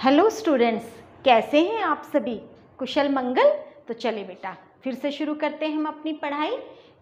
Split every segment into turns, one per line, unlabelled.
Hello students, कैसे हैं आप सभी? कुशल मंगल। तो चलिए बेटा, फिर से शुरू करते हैं हम अपनी पढ़ाई।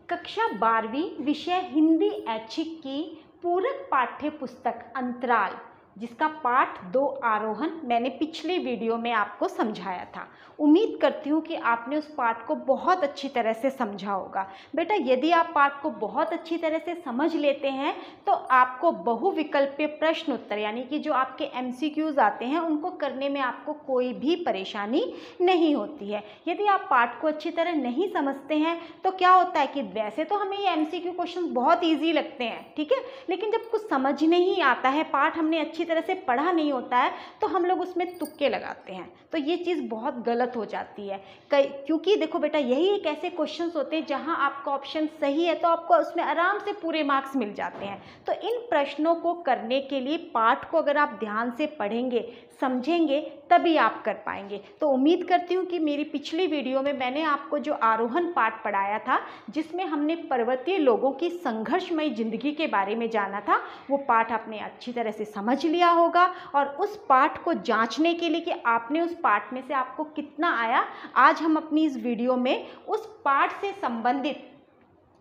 कक्षा 12वीं विषय हिंदी ऐच्छिक की पूरक पाठ्य पुस्तक अंतराल, जिसका पाठ 2 आरोहण मैंने पिछले वीडियो में आपको समझाया था। उम्मीद करती हूँ कि आपने उस पाठ को बहुत अच्छी तरह से समझा होगा। बेटा, यदि आप पाठ को बहुत अच्छी तरह से समझ लेते हैं तो आपको बहुविकल्पीय प्रश्न उत्तर यानी कि जो आपके MCQs आते हैं उनको करने में आपको कोई भी परेशानी नहीं होती है। यदि आप पाठ को अच्छी तरह नहीं समझते हैं तो क्या होता है कि वैसे तो हमें ये MCQ क्वेश्चन बहुत ईजी लगते हैं, ठीक है, लेकिन जब कुछ समझ नहीं आता है, पाठ हमने अच्छी तरह से पढ़ा नहीं होता है, तो हम लोग उसमें तुक्के लगाते हैं। तो ये चीज़ बहुत गलत हो जाती है। क्योंकि देखो बेटा, यही एक ऐसे क्वेश्चंस होते हैं जहां आपका ऑप्शन सही है तो आपको उसमें आराम से पूरे मार्क्स मिल जाते हैं। तो इन प्रश्नों को करने के लिए पाठ को अगर आप ध्यान से पढ़ेंगे, समझेंगे, तभी आप कर पाएंगे। तो उम्मीद करती हूँ कि मेरी पिछली वीडियो में मैंने आपको जो आरोहण पाठ पढ़ाया था, जिसमें हमने पर्वतीय लोगों की संघर्षमय जिंदगी के बारे में जाना था, वो पाठ आपने अच्छी तरह से समझ लिया होगा। और उस पाठ को जांचने के लिए कि आपने उस पाठ में से आपको कितना आया, आज हम अपनी इस वीडियो में उस पाठ से संबंधित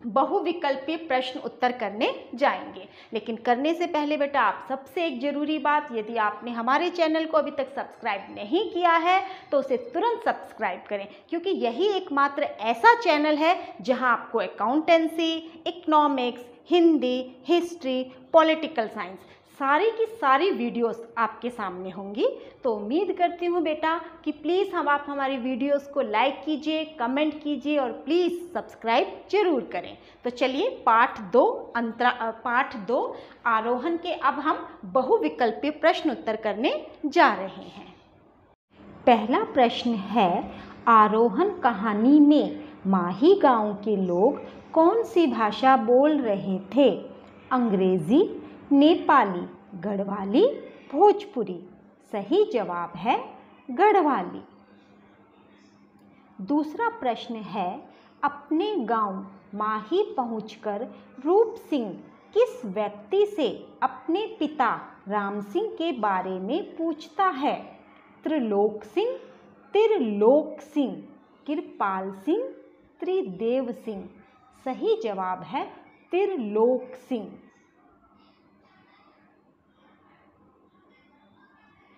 बहुविकल्पीय प्रश्न उत्तर करने जाएंगे। लेकिन करने से पहले बेटा, आप सबसे एक जरूरी बात, यदि आपने हमारे चैनल को अभी तक सब्सक्राइब नहीं किया है तो उसे तुरंत सब्सक्राइब करें, क्योंकि यही एकमात्र ऐसा चैनल है जहां आपको accountancy, economics, Hindi, history, political science सारी की सारी वीडियोस आपके सामने होंगी। तो उम्मीद करती हूँ बेटा कि प्लीज़ आप हमारी वीडियोस को लाइक कीजिए, कमेंट कीजिए और प्लीज़ सब्सक्राइब जरूर करें। तो चलिए पाठ 2 आरोहण के अब हम बहुविकल्पीय प्रश्न उत्तर करने जा रहे हैं। पहला प्रश्न है, आरोहण कहानी में माही गांव के लोग कौन सी भाषा बोल रहे थे? अंग्रेजी, नेपाली, गढ़वाली, भोजपुरी। सही जवाब है गढ़वाली। दूसरा प्रश्न है, अपने गांव माही पहुंचकर रूप सिंह किस व्यक्ति से अपने पिता राम सिंह के बारे में पूछता है? त्रिलोक सिंह, त्रिलोक सिंह, कृपाल सिंह, त्रिदेव सिंह। सही जवाब है त्रिलोक सिंह।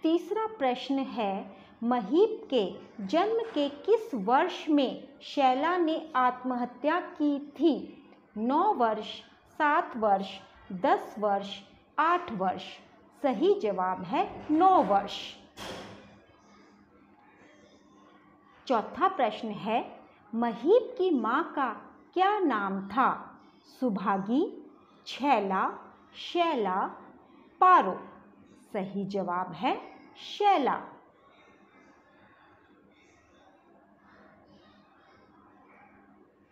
तीसरा प्रश्न है, महीप के जन्म के किस वर्ष में शैला ने आत्महत्या की थी? 9 वर्ष, 7 वर्ष, 10 वर्ष, 8 वर्ष। सही जवाब है 9 वर्ष। चौथा प्रश्न है, महीप की मां का क्या नाम था? सुभागी, छैला, शैला, पारो। सही जवाब है शैला।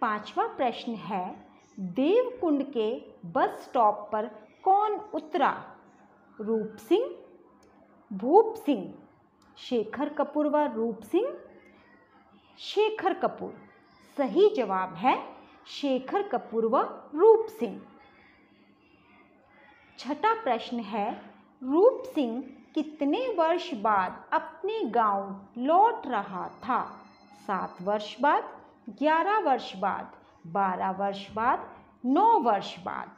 पांचवा प्रश्न है, देवकुंड के बस स्टॉप पर कौन उतरा? रूप सिंह, भूप सिंह, शेखर कपूर व रूप सिंह, शेखर कपूर। सही जवाब है शेखर कपूर व रूप सिंह। छठा प्रश्न है, रूप सिंह कितने वर्ष बाद अपने गांव लौट रहा था? 7 वर्ष बाद, 11 वर्ष बाद, 12 वर्ष बाद, 9 वर्ष बाद।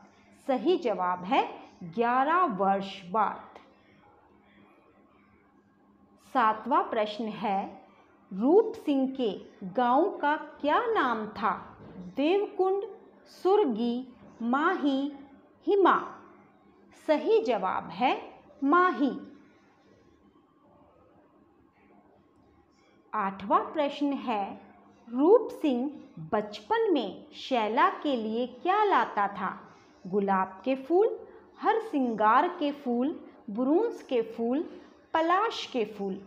सही जवाब है 11 वर्ष बाद। सातवां प्रश्न है, रूप सिंह के गांव का क्या नाम था? देवकुंड, सुरगी, माही, हिमा। सही जवाब है माही। आठवां प्रश्न है, रूप सिंह बचपन में शैला के लिए क्या लाता था? गुलाब के फूल, हरसिंगार के फूल, बुरुंस के फूल, पलाश के फूल।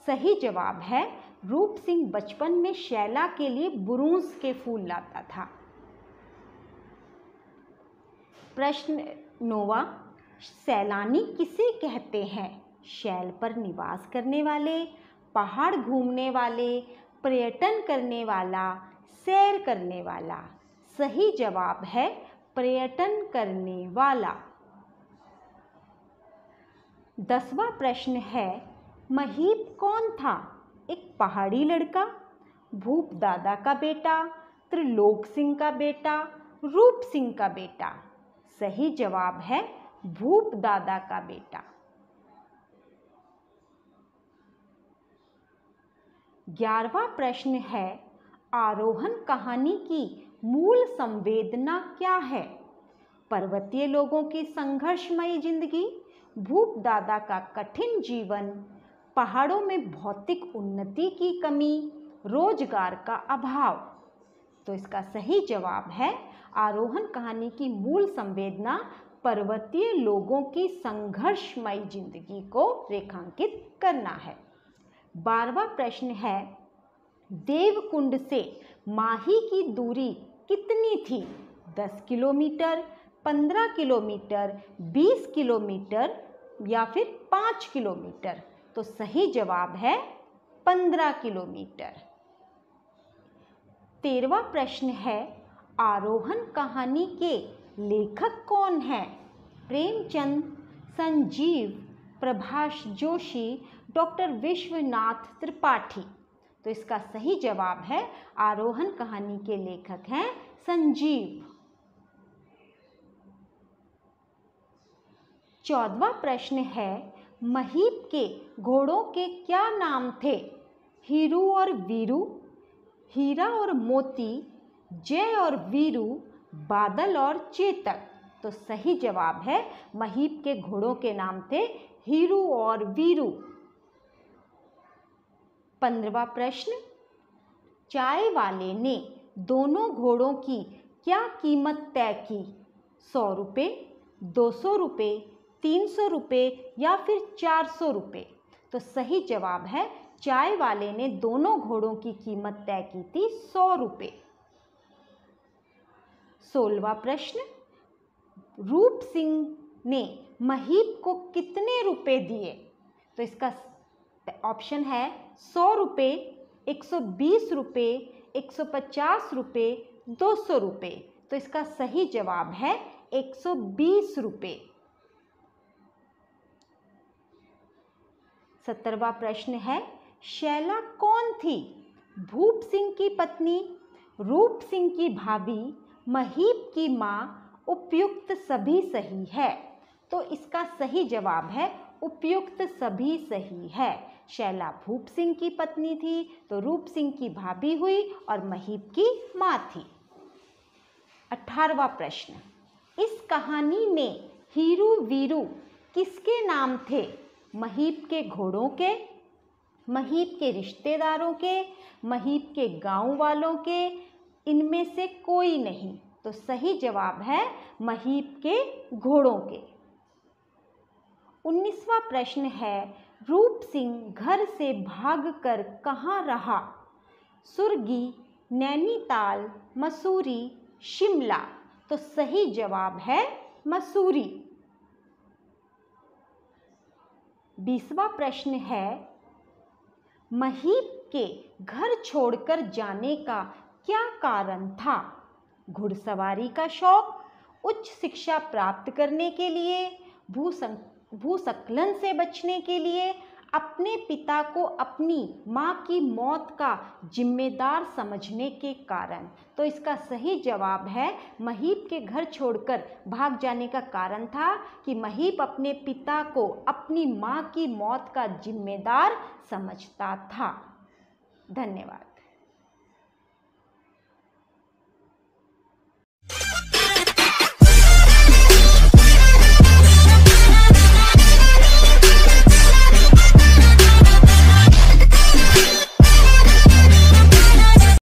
सही जवाब है रूप सिंह बचपन में शैला के लिए बुरुंस के फूल लाता था। प्रश्न 9वां, सैलानी किसे कहते हैं? शैल पर निवास करने वाले, पहाड़ घूमने वाले, पर्यटन करने वाला, सैर करने वाला। सही जवाब है पर्यटन करने वाला। 10वां प्रश्न है, महीप कौन था? एक पहाड़ी लड़का, भूप दादा का बेटा, त्रिलोक सिंह का बेटा, रूप सिंह का बेटा। सही जवाब है भूप दादा का बेटा। 11वां प्रश्न है, आरोहण कहानी की मूल संवेदना क्या है? पर्वतीय लोगों की संघर्षमयी जिंदगी, भूप दादा का कठिन जीवन, पहाड़ों में भौतिक उन्नति की कमी, रोजगार का अभाव। तो इसका सही जवाब है आरोहण कहानी की मूल संवेदना पर्वतीय लोगों की संघर्षमयी जिंदगी को रेखांकित करना है। 12वां प्रश्न है, देवकुंड से माही की दूरी कितनी थी? 10 किलोमीटर, 15 किलोमीटर, 20 किलोमीटर या फिर 5 किलोमीटर? तो सही जवाब है 15 किलोमीटर। 13वां प्रश्न है, आरोहण कहानी के लेखक कौन हैं? प्रेमचंद, संजीव, प्रभाष जोशी, डॉक्टर विश्वनाथ त्रिपाठी। तो इसका सही जवाब है आरोहण कहानी के लेखक हैं संजीव। 14वां प्रश्न है, महीप के घोड़ों के क्या नाम थे? हीरू और वीरू, हीरा और मोती, जय और वीरू, बादल और चेतक। तो सही जवाब है महीप के घोड़ों के नाम थे हीरू और वीरू। 15वां प्रश्न, चाय वाले ने दोनों घोड़ों की क्या कीमत तय की? 100 रुपये, 200 रुपये, 300 रुपये या फिर 400 रुपये? तो सही जवाब है चाय वाले ने दोनों घोड़ों की कीमत तय की थी 100 रुपये। 16वां प्रश्न, रूप सिंह ने महीप को कितने रुपए दिए? तो इसका ऑप्शन है 100 रुपये, 120 रुपये, 150 रुपये, 200 रुपये। तो इसका सही जवाब है 120 रुपये। 17वां प्रश्न है, शैला कौन थी? भूप सिंह की पत्नी, रूप सिंह की भाभी, महीप की माँ, उपयुक्त सभी सही है? तो इसका सही जवाब है उपयुक्त सभी सही है। शैला भूप सिंह की पत्नी थी, तो रूप सिंह की भाभी हुई और महीप की माँ थी। 18वां प्रश्न, इस कहानी में हीरू वीरू किसके नाम थे? महीप के घोड़ों के, महीप के रिश्तेदारों के, महीप के गांव वालों के, इनमें से कोई नहीं? तो सही जवाब है महीप के घोड़ों के। 19वां प्रश्न है, रूप सिंह घर से भागकर कहाँ रहा? सुरगी, नैनीताल, मसूरी, शिमला? तो सही जवाब है मसूरी। 20वां प्रश्न है, महीप के घर छोड़कर जाने का क्या कारण था? घुड़सवारी का शौक, उच्च शिक्षा प्राप्त करने के लिए, भूस्खलन से बचने के लिए, अपने पिता को अपनी माँ की मौत का जिम्मेदार समझने के कारण? तो इसका सही जवाब है महीप के घर छोड़कर भाग जाने का कारण था कि महीप अपने पिता को अपनी माँ की मौत का जिम्मेदार समझता था। धन्यवाद।